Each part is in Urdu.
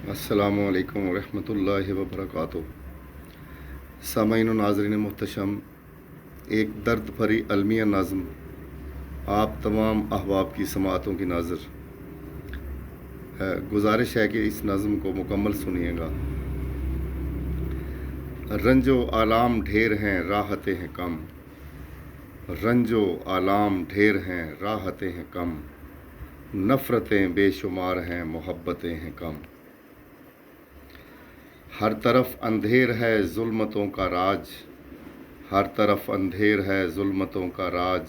السلام علیکم ورحمۃ اللہ وبرکاتہ۔ سامعین و ناظرین محتشم، ایک درد بھری المیہ نظم آپ تمام احباب کی سماعتوں کی ناظر ہے۔ گزارش ہے کہ اس نظم کو مکمل سنیے گا۔ رنج و آلام ڈھیر ہیں راحتیں ہیں کم، رنج و آلام ڈھیر ہیں راحتیں ہیں کم، نفرتیں بے شمار ہیں محبتیں ہیں کم۔ ہر طرف اندھیر ہے ظلمتوں کا راج، ہر طرف اندھیر ہے ظلمتوں کا راج،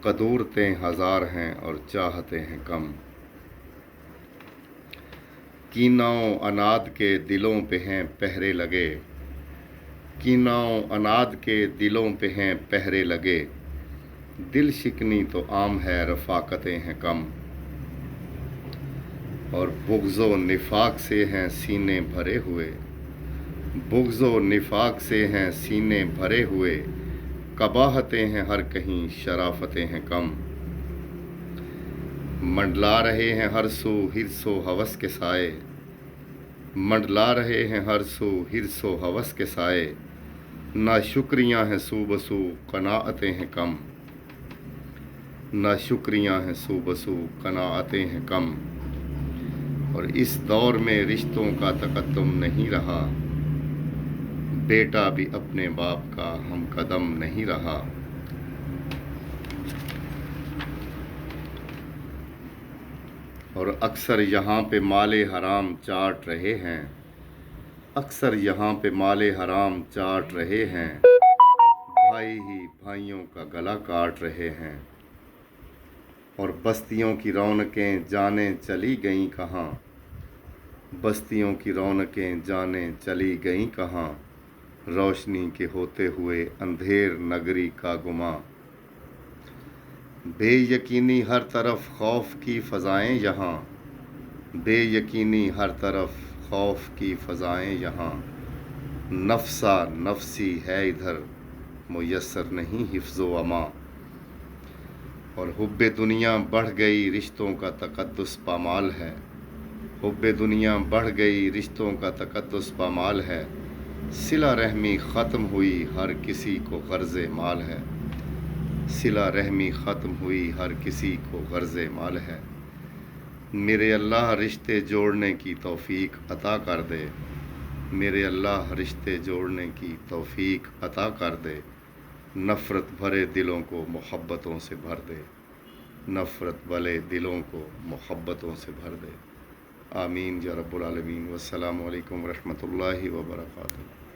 قدورتیں ہزار ہیں اور چاہتیں ہیں کم۔ کینہ و عناد کے دلوں پہ ہیں پہرے لگے، کینہ و عناد کے دلوں پہ ہیں پہرے لگے، دل شکنی تو عام ہے رفاقتیں ہیں کم۔ اور بغض و نفاق سے ہیں سینے بھرے ہوئے، بغض و نفاق سے ہیں سینے بھرے ہوئے، قباحتیں ہیں ہر کہیں شرافتیں ہیں کم۔ منڈلا رہے ہیں ہر سو حرص و ہوس کے سائے، منڈلا رہے ہیں ہر سو حرص و ہوس کے سائے، ناشکریاں ہیں سو بسو قناعتیں ہیں کم، ناشکریاں ہیں سو بسو قناعتیں ہیں کم۔ اور اس دور میں رشتوں کا تقدم نہیں رہا، بیٹا بھی اپنے باپ کا ہم قدم نہیں رہا۔ اور اکثر یہاں پہ مال حرام چاٹ رہے ہیں، اکثر یہاں پہ مال حرام چاٹ رہے ہیں، بھائی ہی بھائیوں کا گلا کاٹ رہے ہیں۔ اور بستیوں کی رونقیں جانیں چلی گئیں کہاں، بستیوں کی رونقیں جانیں چلی گئیں کہاں، روشنی کے ہوتے ہوئے اندھیر نگری کا گماں۔ بے یقینی ہر طرف خوف کی فضائیں یہاں، بے یقینی ہر طرف خوف کی فضائیں یہاں، نفسا نفسی ہے ادھر میسر نہیں حفظ و امان۔ اور حب دنیا بڑھ گئی رشتوں کا تقدس پامال ہے، حب دنیا بڑھ گئی رشتوں کا تقدس پامال ہے، صلہ رحمی ختم ہوئی ہر کسی کو غرض مال ہے، صلہ رحمی ختم ہوئی ہر کسی کو غرض مال ہے۔ میرے اللہ رشتے جوڑنے کی توفیق عطا کر دے، میرے اللہ رشتے جوڑنے کی توفیق عطا کر دے، نفرت بھرے دلوں کو محبتوں سے بھر دے، نفرت والے دلوں کو محبتوں سے بھر دے۔ آمین یا رب العالمین۔ والسلام علیکم ورحمۃ اللہ وبرکاتہ۔